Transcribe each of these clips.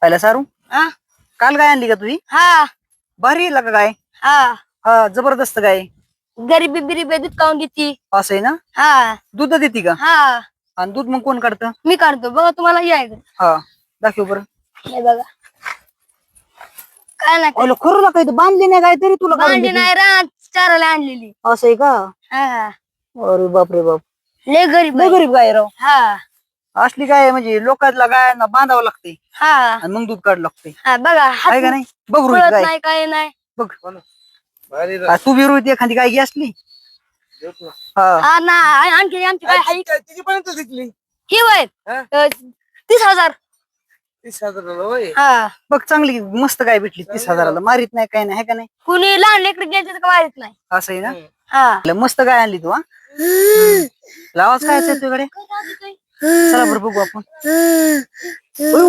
पहिला सारू हा काल गाय आणली का तुझी? हा भारी आहे का गाय? हा हा जबरदस्त गाय. गरीबी बिरीबी दूध काऊन देती. असं आहे ना? हा दूध देते का? हा आणि दूध मग कोण काढतं? मी काढतो बघा तुम्हाला हे आहे का? हा दाखव बरं. हे बघा काय नाही अरे खरं ना काही बांधली नाही गाय तरी तुला काढून भांडी देते? नाही रात चारायला आणलेली. असं आहे का? हा अरे बाप रे बाप, लय गरीब लय आहे. गरीब गाय राव. हा असली गाय म्हणजे लोकांना गायांना बांधावं लागते हा आणि मग दूध काढ लागते. हा बघा आहे का हात नाही? बघ रोहित पळत गाय नाही काय नाही. बघ. तू बी रोहित एखादी गाय घे असली. हा हा ना आणखी आमची काय हाय कितीपर्यंत विकली? ही वय हा? 30,000. 30,000 होय. हा बघ चांगली मस्त गाय भेटली 30,000ला. मारित नाही काय नाही, है का नाही? कुणी लहान लेकर घ्यायचं तर माहित नाही. असं आहे ना? हा लय मस्त गाय आणली तू. हा आवाज काय येतोय तुझ्याकडे? चला बरं बघू आपण. अयो,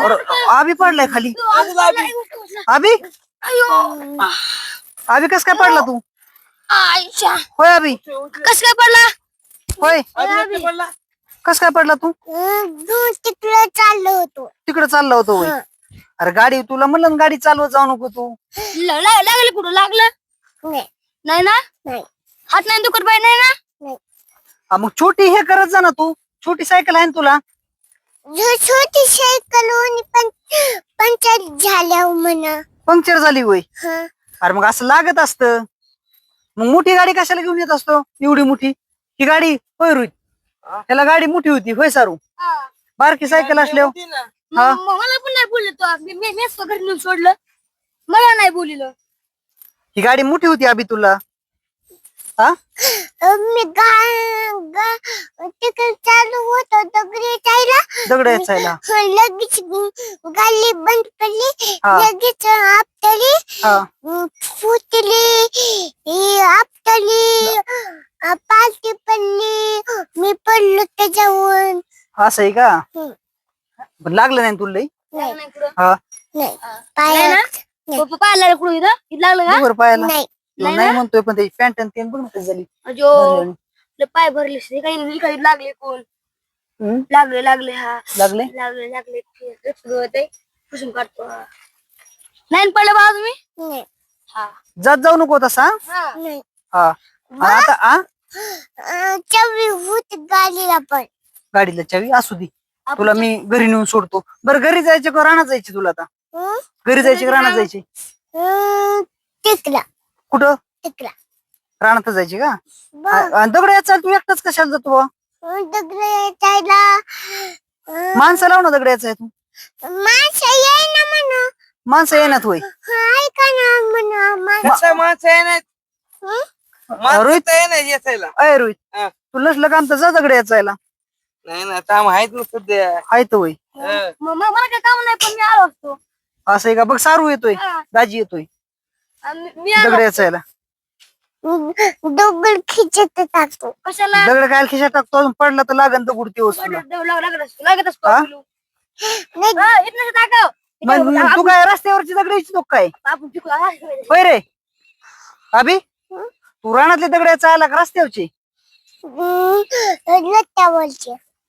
अरे, आबी पडलाय खाली. आबी आबी कस काय पडला तू? आयशा होय आबी, कस काय पडला? होय कस काय पडला तू? तिकडे चाललो होतो. तिकडे चालला होतो होय. अरे गाडी तुला म्हणलं ना गाडी चालवत जाऊ नको तू. लागलं कुठं लागलं? नाही ना? हात नाही दुखत बाई नाही ना? हा, मग छोटी हे करत जा ना तू. छोटी सायकल आहे ना तुला? छोटी सायकल पंचर झाल्या म्हणा. पंक्चर झाली होय. अरे मग असं लागत असतं. मग मोठी गाडी कशाला घेऊन येत असतो एवढी मोठी? ही गाडी होय रोहित, त्याला गाडी मोठी होती होय सारू? बारकी सायकल असल्यावर हा मला पण नाही बोलले तो. मी घरी नेऊन सोडलं, मला नाही बोलिलं. ही गाडी मोठी होती अभि तुला. हा मी तिकडे चालू होतो दगडी यायला. दगड याचायला. लगेच गाडी बंद पडली. हा. लगेच आपटली हा फुटली आपटली पालती पडली. मी पडलो त्याच्यावर. असं आहे का? पण लागलं नाही तुला लई? हा पायाला कुठं इथं लागलं का? बरोबर पायाला नाही नाही म्हणतोय, पण त्याची पॅन्ट आणि ते बघ ना कशी झाली. अजो पाय भरले काही लागले कोण हम्म? लागले लागले हा लागले लागले लागले पुसून काढतो. नाही पडलं बा तुम्ही? हा जात जाऊ नको तसा. हा आणि आता चवी होत गाडीला पण. गाडीला चावी असू दे, तुला मी घरी नेऊन सोडतो. बरं घरी जायचे का रानात जायचे तुला आता? घरी जायचे का रानात जायचे? तिकला कुठं? तिकला रानात जायचे का? आणि दगड याचा तू एकटाच कशाला जातो बुवा? दगड यायला माणसं लाव ना दगड याचा आहे तू. माणसं येईना म्हणा. माणसं येणार होय. ऐका ना म्हणा. कसं माणसं आहे ना? रोहित आहे ना याचायला. अय रोहित, हा. तू नसलं काम तर जा दगड याचायला. नाही ना काम आहेत ना सध्या. आहे तो होय. मला काय काम नाही पण मी आलो असतो. असं आहे का? बघ सारू येतोय, दाजी येतोय मी दगड याचायला. दगड खिचत टाकतो. कशाला? दगड काय खिशात टाकतो, अजून पडला तर लागन दगड ती वस्तूला. लागत असतो. हा? मग तू काय रस्त्यावरची दगड यायची तो काय? होय रे अभि, तू रानातले दगड याचा आला का रस्त्यावरची?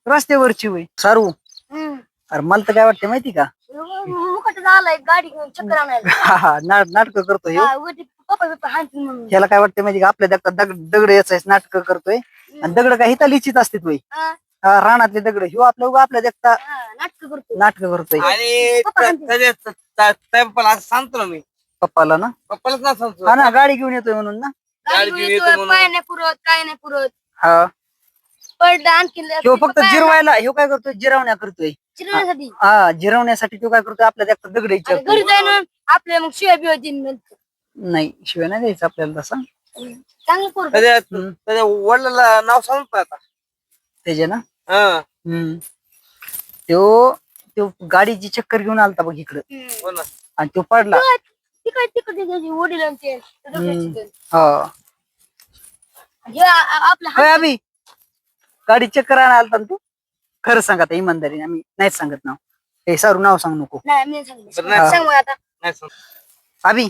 रस्त्यावरची होय. सारू अरे मला तर काय वाटतं माहिती का? गाडी घेऊन चक्कर आणायला. हा नाटक करतोय ह्यो. पप्पा बिप्पा हाणतील म्हणून. ह्याला काय वाटतं माहिती का? आपल्या देखता दगड याचाय नाटक करतोय. आणि दगड काय हिता लिचित असते तोय. हा रानातले दगड ह्यो आपल्या देखता नाटक करतो. नाटक करतोय. आणि पप्पाला असं सांगतो ना मी. पप्पाला ना? पप्पालाच ना सांगतो. हा ना गाडी घेऊन येतोय म्हणून ना. गाडी घेऊन येतोय, पाय नाही पुरत काय नाही पुरत. हा पडलं आणखी ह्यो फक्त जिरवायला ह्यो काय करतोय? जिरवण्या करतोय. चिरवण्यासाठी. हा जिरवण्यासाठी तो काय करतोय? आपल्या देखता दगड आणि यायचे घरी जाईन आपल्या मग शिवाय बिवाय देईन. नाही शिवाय नाही द्यायचं आपल्याला तसा. चांगलं करू. त्याच्या वडिलाला नाव सांगतो आता. त्याचे ना हा तो गाडीची चक्कर घेऊन आलता बघ इकडं हो ना. आणि तो पडला. तिकडे वडिलांचे हा आपला होय अभि, गाडी चक्कर आणायला आलता ना तू? खरं सांग आता इमानदारीने, आम्ही नाहीच सांगत नाव. हे सारू नाव सांग नको. नाही मी सांगितलं. बरं, नाही सांग मग आता. नाही सांग. अभि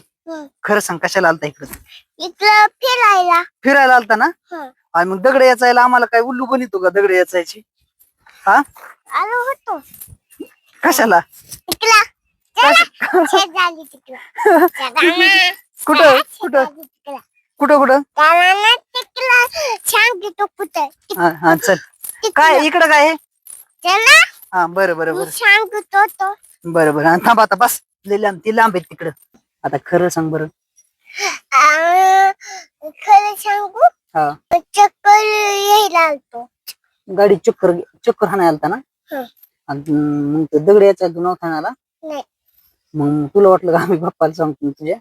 खरं सांग कशाला आलता इकडं? इकडं फिरायला. फिरायला आलता ना? आणि मग दगड याचायला आम्हाला काय उल्लू बनितो का दगड याचायची? हा आलो होतो. कशाला तिकला शेजारी तिकला कुठं कुठं तिकला कुठं कुठं त्याला तिकला सांगतो कुठं हा चल काय इकडं काय आहे? त्याला हा बरं बरं बरं सांगतो तो बरं बरं थांब आता बस लय लांब ती लांब आहे तिकडं आता खरं सांग बरं खरं सांगू हा चक्कर यायला आलतो गाडी चक्कर चक्कर हाणायला आलता ना आणि मग ते दगड याचा तू नव्हता हाणायला नाही मग तुला वाटलं का आम्ही पप्पाला सांगतो तुझ्या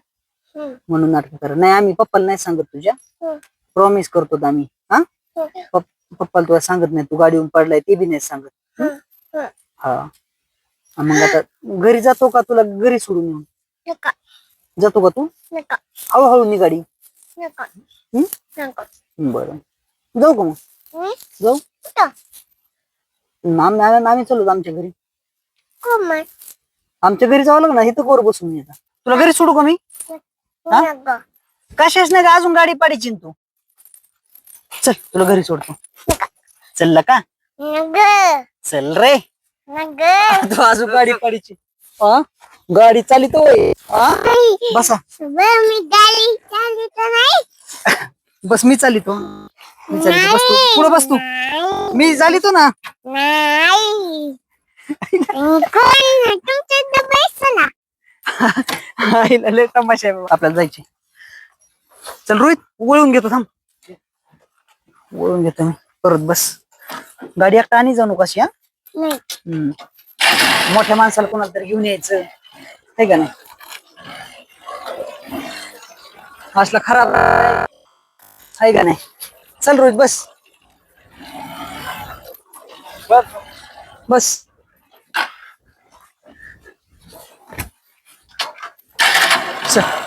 म्हणून नाटक कर नाही आम्ही पप्पाला नाही सांगत तुझ्या प्रॉमिस करतो आम्ही हा पप्पाला तुला सांगत नाही तू गाडीवरून पडलाय ते बी नाही सांगत हा मग आता घरी जातो का तुला घरी सोडून येऊन नका जातो का तू नका हळूहळू नी गाडी नका नका बरं जाऊ का मग जाऊ कुठं आम्ही चलो आमच्या घरी कोमल आमच्या घरी जावं लागणार इथं कोर बसून येतात तुला घरी सोडू का मी नका कशाच नाही का अजून गाडी पाडीची तू चल तुला घरी सोडतो चल का नका चल रे नका तू अजून गाडी पाडीची गाडी चालित होय बसा मी गाडी चालित नाही बस मी चालितो मी चालितो बस तू पुढे बस तू मी चालितो ना नाही कोण तुमच्या डब्यात ना आईला लय तमाशा आहे बाबा. आपल्याला जायचे चल रोहित वळून घेतो थांब वळून घेतो मी परत बस गाडी एकटा आणि जाऊ कशी हा नाही मोठ्या माणसाला कोणाला तरी घेऊन यायचं आहे का नाही असला खराब आहे का नाही चल रोहित बस बस चल